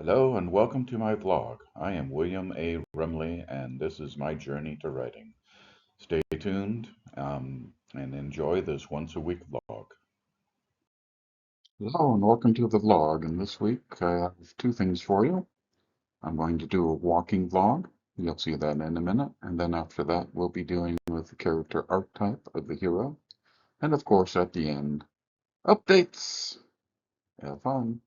Hello and welcome to my vlog. I am William A. Rumley and this is my journey to writing. Stay tuned and enjoy this once a week vlog. Hello and welcome to the vlog. And this week I have two things for you. I'm going to do a walking vlog. You'll see that in a minute. And then after that, we'll be dealing with the character archetype of the hero. And of course, at the end, updates. Have fun.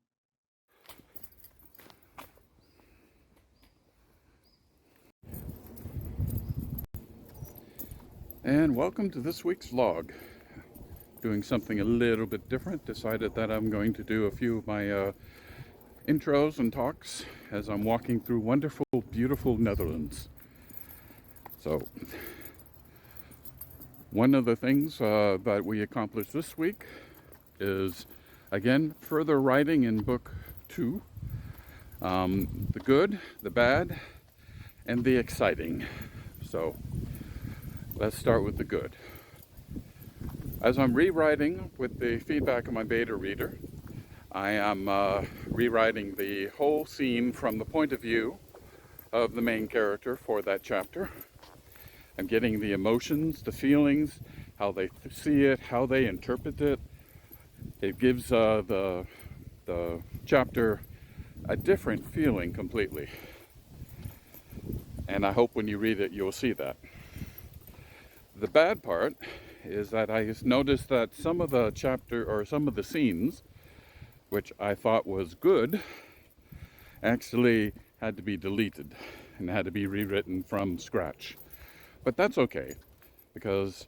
And welcome to this week's vlog. Doing something a little bit different. Decided that I'm going to do a few of my intros and talks as I'm walking through wonderful, beautiful Netherlands. So, one of the things that we accomplished this week is, again, further writing in book 2. The good, the bad, and the exciting. So, let's start with the good. As I'm rewriting with the feedback of my beta reader, I am rewriting the whole scene from the point of view of the main character for that chapter. I'm getting the emotions, the feelings, how they see it, how they interpret it. It gives the chapter a different feeling completely. And I hope when you read it, you'll see that. The bad part is that I noticed that some of the chapter or some of the scenes, which I thought was good, actually had to be deleted and had to be rewritten from scratch. But that's okay, because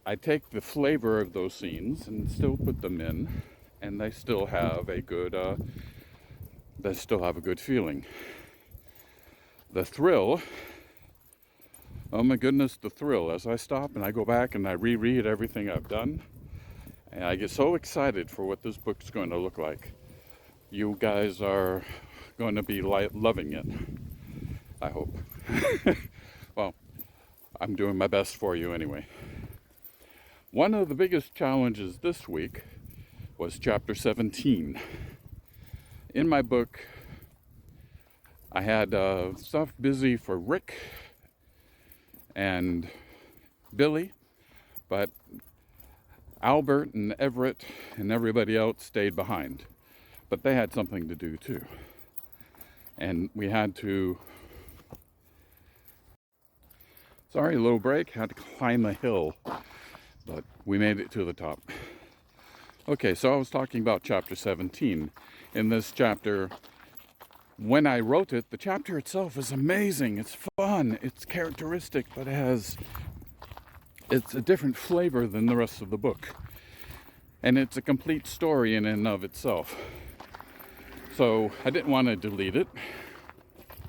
I take the flavor of those scenes and still put them in, and they still have a good feeling. The thrill, oh my goodness, the thrill as I stop and I go back and I reread everything I've done, and I get so excited for what this book's going to look like. You guys are going to be loving it, I hope. Well, I'm doing my best for you anyway. One of the biggest challenges this week was chapter 17. In my book, I had stuff busy for Rick and Billy, but Albert and Everett and everybody else stayed behind. But they had something to do too. And we had to, sorry, little break, had to climb a hill, but we made it to the top. Okay, so I was talking about chapter 17. In this chapter, when I wrote it, the chapter itself is amazing. It's fun, it's characteristic, but it's a different flavor than the rest of the book. And it's a complete story in and of itself. So I didn't want to delete it.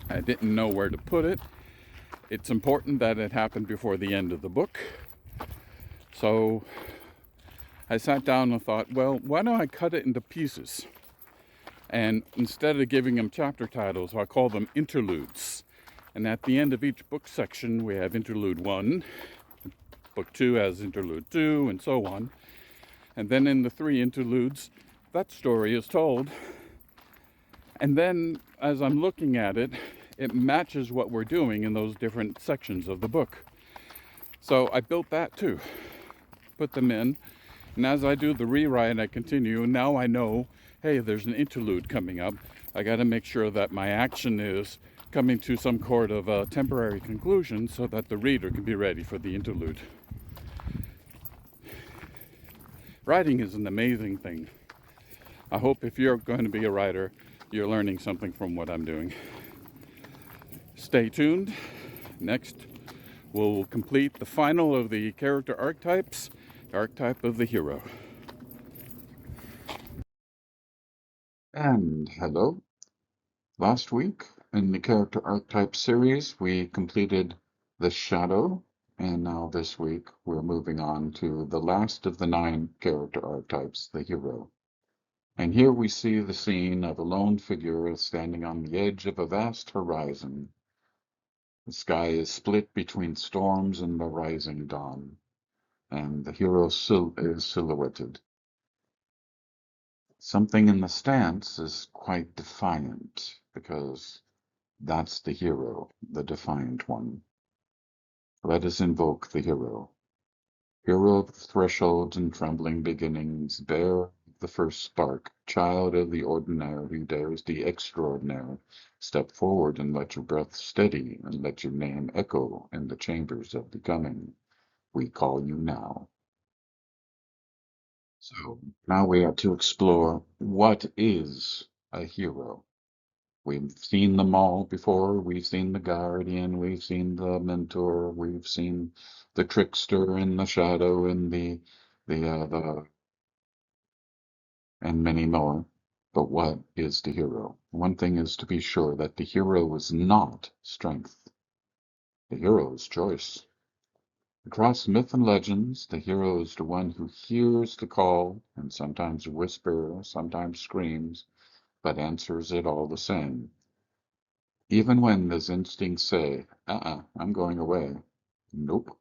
I didn't know where to put it. It's important that it happened before the end of the book. So I sat down and thought, well, why don't I cut it into pieces? And instead of giving them chapter titles, I call them interludes. And at the end of each book section, we have interlude 1. Book 2 has interlude 2, and so on. And then in the 3 interludes, that story is told. And then, as I'm looking at it, it matches what we're doing in those different sections of the book. So I built that too. Put them in. And as I do the rewrite, I continue. And now I know, hey, there's an interlude coming up. I got to make sure that my action is coming to some sort of a temporary conclusion so that the reader can be ready for the interlude. Writing is an amazing thing. I hope if you're going to be a writer, you're learning something from what I'm doing. Stay tuned. Next, we'll complete the final of the character archetypes, the archetype of the hero. And hello. Last week in the character archetype series, we completed the shadow. And now this week, we're moving on to the last of the 9 character archetypes, the hero. And here we see the scene of a lone figure standing on the edge of a vast horizon. The sky is split between storms and the rising dawn, and the hero is silhouetted. Something in the stance is quite defiant, because that's the hero, the defiant one. Let us invoke the hero. Hero of thresholds and trembling beginnings, bear the first spark, child of the ordinary who dares the extraordinary. Step forward and let your breath steady, and let your name echo in the chambers of becoming. We call you now. So now we are to explore what is a hero. We've seen them all before. We've seen the guardian, we've seen the mentor, we've seen the trickster and the shadow and the and many more. But what is the hero? One thing is to be sure that the hero is not strength. The hero is choice. Across myth and legends, the hero is the one who hears the call and sometimes whispers, sometimes screams, but answers it all the same. Even when his instincts say, I'm going away. Nope.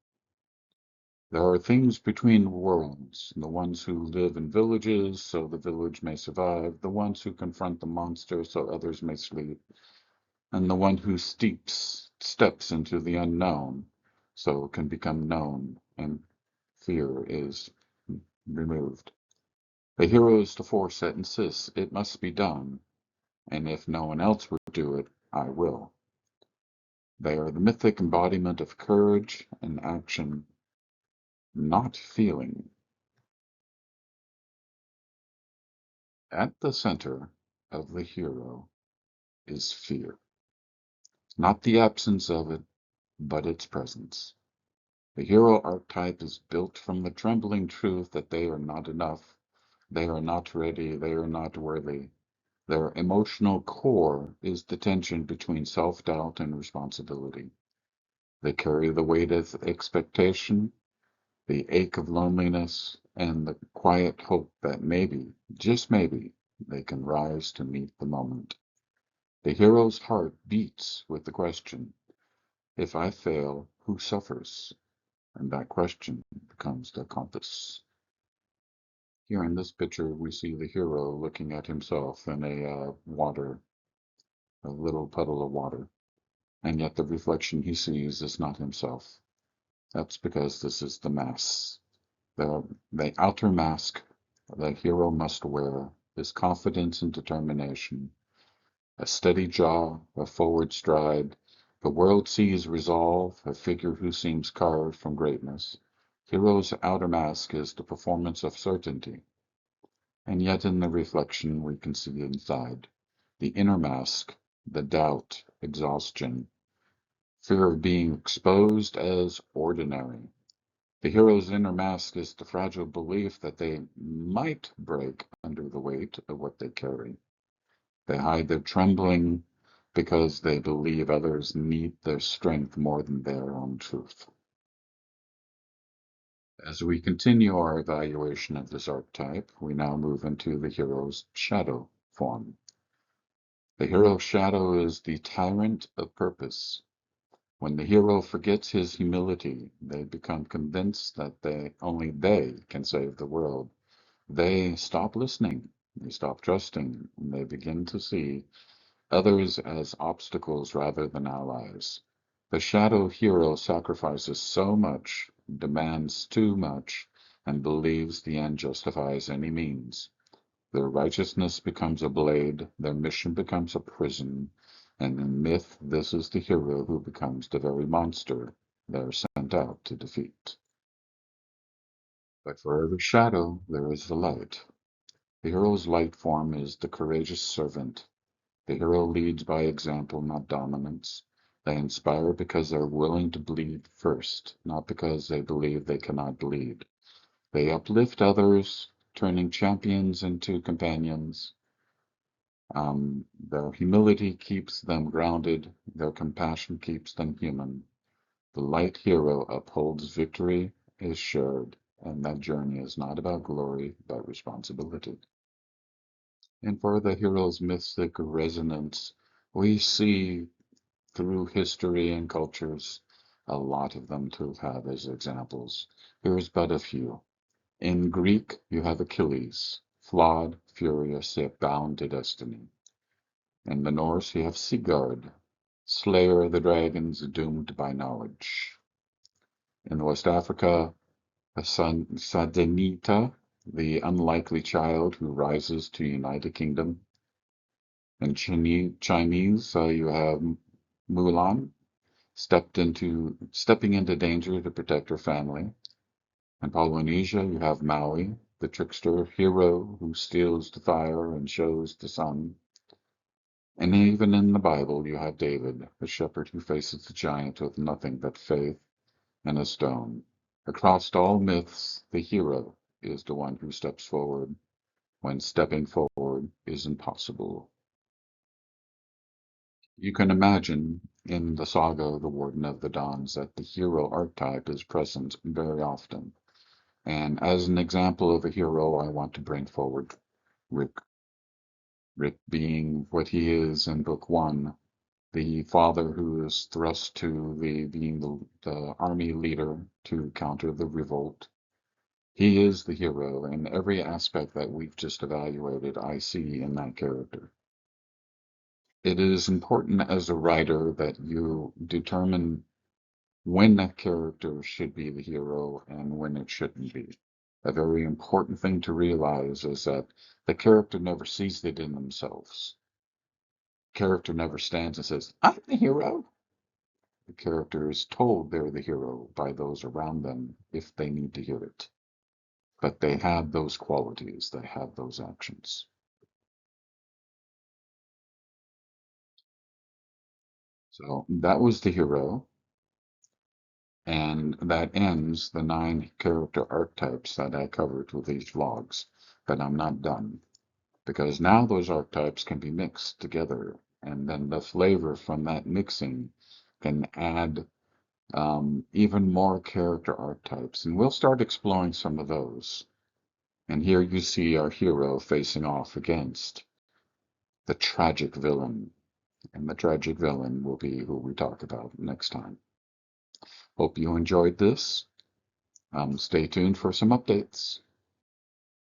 There are things between worlds, the ones who live in villages so the village may survive, the ones who confront the monster so others may sleep, and the one who steps into the unknown so it can become known and fear is removed. The hero is the force that insists it must be done, and if no one else would do it, I will. They are the mythic embodiment of courage and action, not feeling. At the center of the hero is fear. Not the absence of it, but its presence. The hero archetype is built from the trembling truth that they are not enough, they are not ready, they are not worthy. Their emotional core is the tension between self-doubt and responsibility. They carry the weight of expectation, the ache of loneliness, and the quiet hope that maybe, just maybe, they can rise to meet the moment. The hero's heart beats with the question, if I fail, who suffers? And that question becomes their compass. Here in this picture, we see the hero looking at himself in a little puddle of water, and yet the reflection he sees is not himself. That's because this is the mask. The outer mask the hero must wear is confidence and determination, a steady jaw, a forward stride. The world sees resolve, a figure who seems carved from greatness. Hero's outer mask is the performance of certainty, and yet in the reflection we can see inside. The inner mask, the doubt, exhaustion, fear of being exposed as ordinary. The hero's inner mask is the fragile belief that they might break under the weight of what they carry. They hide their trembling because they believe others need their strength more than their own truth. As we continue our evaluation of this archetype, we now move into the hero's shadow form. The hero's shadow is the tyrant of purpose. When the hero forgets his humility, they become convinced that only they can save the world. They stop listening, they stop trusting, and they begin to see others as obstacles rather than allies. The shadow hero sacrifices so much, demands too much, and believes the end justifies any means. Their righteousness becomes a blade, their mission becomes a prison, and in myth this is the hero who becomes the very monster they're sent out to defeat. But for every shadow there is the light. The hero's light form is the courageous servant. The hero leads by example, not dominance. They inspire because they're willing to bleed first, not because they believe they cannot bleed. They uplift others, turning champions into companions. Their humility keeps them grounded, their compassion keeps them human. The light hero upholds victory is shared, and that journey is not about glory, but responsibility. And for the hero's mystic resonance, we see through history and cultures a lot of them to have as examples. Here's but a few. In Greek, you have Achilles, flawed, furious, yet bound to destiny. In the Norse, you have Sigurd, slayer of the dragons doomed by knowledge. In West Africa, Sadenita, the unlikely child who rises to unite a kingdom. In Chinese, you have Mulan, stepping into danger to protect her family. In Polynesia, you have Maui, the trickster hero who steals the fire and shows the sun. And even in the Bible, you have David, the shepherd who faces the giant with nothing but faith and a stone. Across all myths, the hero is the one who steps forward when stepping forward is impossible. You can imagine in the saga The Warden of the Dons that the hero archetype is present very often. And as an example of a hero, I want to bring forward Rick. Rick being what he is in book one, the father who is thrust to being the army leader to counter the revolt. He is the hero, and every aspect that we've just evaluated, I see in that character. It is important as a writer that you determine when that character should be the hero and when it shouldn't be. A very important thing to realize is that the character never sees it in themselves. The character never stands and says, I'm the hero. The character is told they're the hero by those around them if they need to hear it. But they have those qualities, they have those actions. So that was the hero, and that ends the 9 character archetypes that I covered with these vlogs. But I'm not done, because now those archetypes can be mixed together, and then the flavor from that mixing can add even more character archetypes, and we'll start exploring some of those. And here you see our hero facing off against the tragic villain, and the tragic villain will be who we talk about next time. Hope you enjoyed this. Stay tuned for some updates.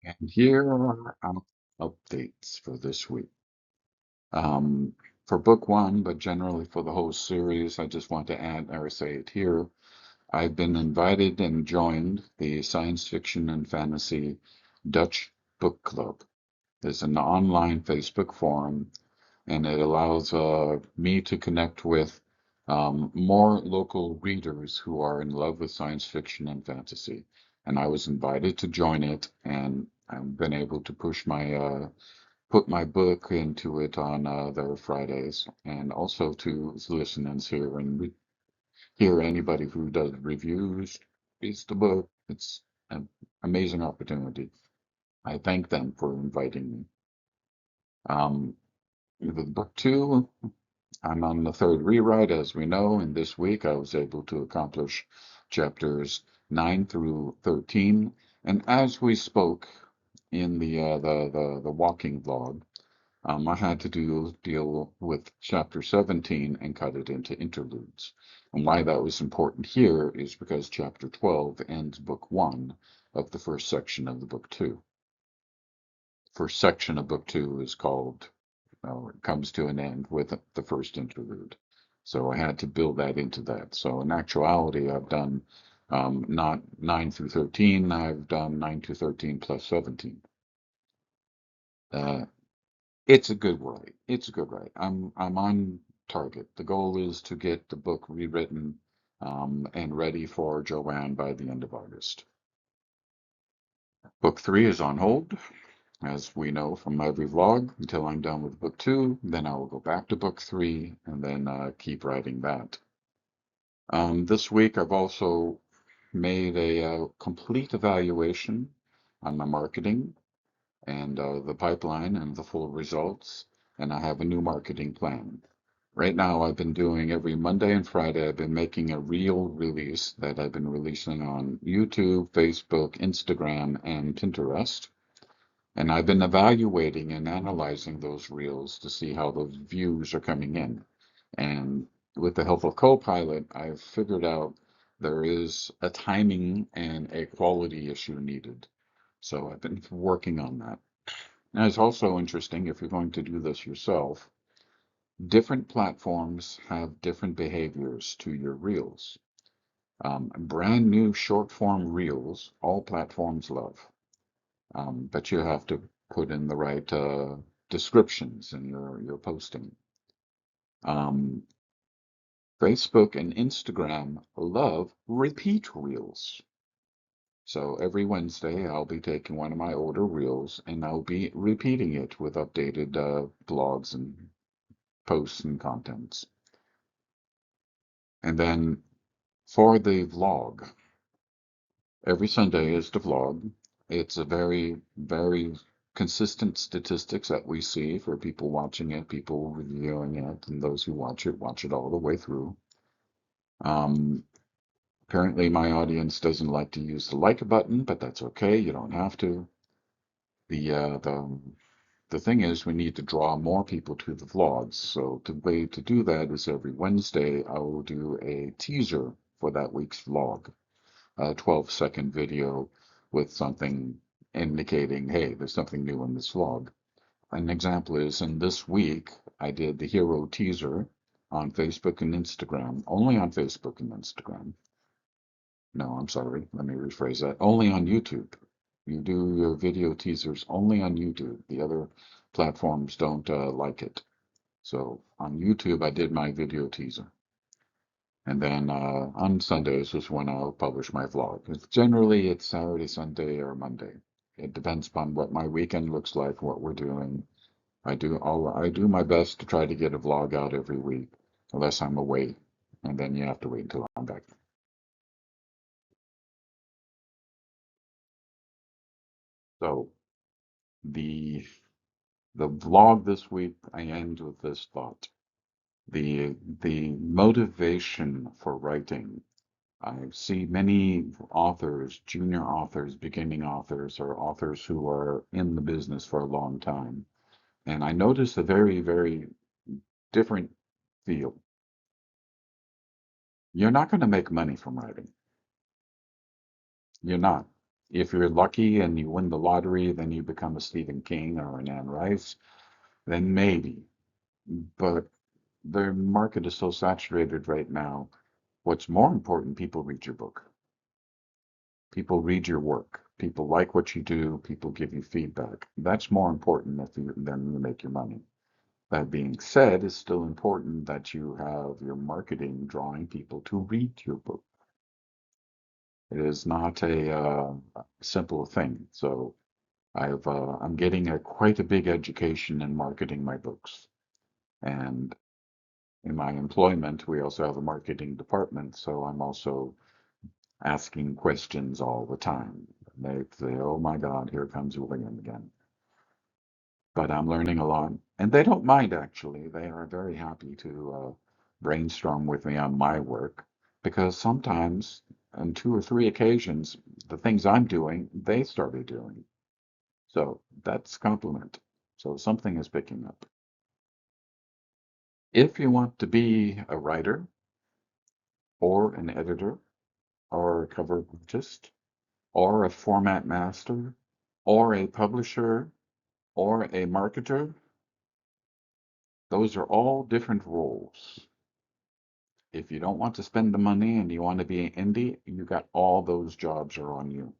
And here are our updates for this week. For book one, but generally for the whole series, I just want to add or say it here. I've been invited and joined the Science Fiction and Fantasy Dutch Book Club. It's an online Facebook forum, and it allows me to connect with more local readers who are in love with science fiction and fantasy. And I was invited to join it, and I've been able to put my book into it on their Fridays, and also to listen and hear anybody who does reviews, reads the book. It's an amazing opportunity. I thank them for inviting me. With book two, I'm on the third rewrite, as we know, and this week I was able to accomplish chapters 9 through 13. And as we spoke in the walking vlog, I had to deal with chapter 17 and cut it into interludes. And why that was important here is because chapter 12 ends book 1 of the first section of the book 2. First section of book 2 is called, well, it comes to an end with the first interlude. So I had to build that into that. So in actuality, I've done not 9 through 13, I've done 9 to 13 plus 17. It's a good write. It's a good write. I'm on target. The goal is to get the book rewritten and ready for Joanne by the end of August. Book 3 is on hold, as we know from every vlog, until I'm done with book 2. Then I will go back to book 3 and then keep writing that. This week I've also made a complete evaluation on my marketing and the pipeline and the full results, and I have a new marketing plan. Right now, I've been doing every Monday and Friday, I've been making a reel release that I've been releasing on YouTube, Facebook, Instagram, and Pinterest. And I've been evaluating and analyzing those reels to see how those views are coming in. And with the help of Copilot, I've figured out there is a timing and a quality issue needed. So I've been working on that. And it's also interesting if you're going to do this yourself. different platforms have different behaviors to your reels. Brand new short form reels, all platforms love. But you have to put in the right descriptions in your posting. Um, Facebook and Instagram love repeat reels. So every Wednesday, I'll be taking one of my older reels and I'll be repeating it with updated blogs and posts and contents. And then for the vlog, every Sunday is the vlog. It's a very, very consistent statistics that we see for people watching it, people reviewing it, and those who watch it all the way through. Um, Apparently, my audience doesn't like to use the like button, but that's okay. You don't have to. The uh, the the thing is, we need to draw more people to the vlogs. So the way to do that is every Wednesday, I will do a teaser for that week's vlog, a 12-second video with something indicating, hey, there's something new in this vlog. An example is in this week, I did the hero teaser on Facebook and Instagram, only on Facebook and Instagram. No, I'm sorry. Let me rephrase that. Only on YouTube. You do your video teasers only on YouTube. The other platforms don't like it. So on YouTube, I did my video teaser. And then on Sundays is when I'll publish my vlog. Generally, it's Saturday, Sunday, or Monday. It depends upon what my weekend looks like, what we're doing. I do my best to try to get a vlog out every week, unless I'm away, and then you have to wait until I'm back. So the the vlog this week, I end with this thought. The motivation for writing. I see many authors, junior authors, beginning authors, or authors who are in the business for a long time. And I notice a very, very different feel. You're not going to make money from writing. You're not. If you're lucky and you win the lottery, then you become a Stephen King or an Anne Rice, then maybe. But the market is so saturated right now. What's more important, people read your book. People read your work. People like what you do. People give you feedback. That's more important than you make your money. That being said, it's still important that you have your marketing drawing people to read your book. It is not a simple thing. So I'm getting quite a big education in marketing my books. And in my employment, we also have a marketing department. So I'm also asking questions all the time. They say, oh my God, here comes William again. But I'm learning a lot. And they don't mind, actually. They are very happy to brainstorm with me on my work because sometimes, on 2 or 3 occasions, the things I'm doing, they started doing. So that's compliment. So something is picking up. If you want to be a writer or an editor or a cover artist or a format master or a publisher or a marketer, those are all different roles. If you don't want to spend the money and you want to be an indie, you got all those jobs are on you.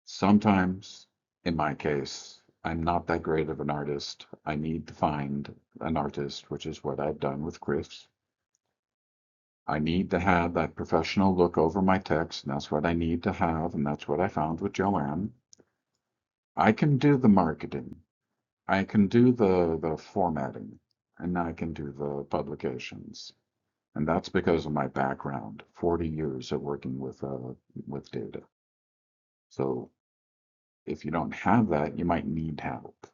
Sometimes, in my case, I'm not that great of an artist. I need to find an artist, which is what I've done with Chris. I need to have that professional look over my text, and that's what I need to have, and that's what I found with Joanne. I can do the marketing. I can do the formatting, and I can do the publications. And that's because of my background, 40 years of working with data. So if you don't have that, you might need help.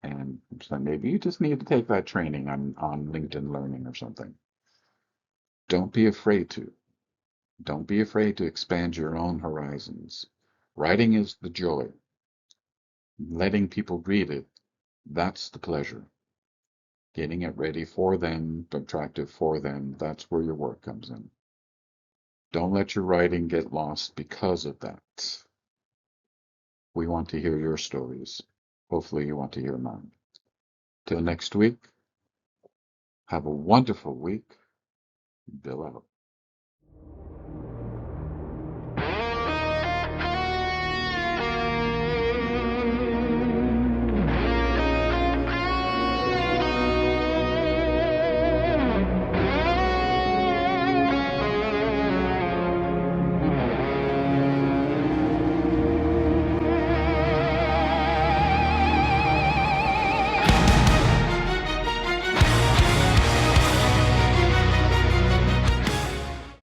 And so maybe you just need to take that training on LinkedIn Learning or something. Don't be afraid to. Don't be afraid to expand your own horizons. Writing is the joy. Letting people read it, that's the pleasure. Getting it ready for them, attractive for them, that's where your work comes in. Don't let your writing get lost because of that. We want to hear your stories. Hopefully, you want to hear mine. Till next week, have a wonderful week. Bill out.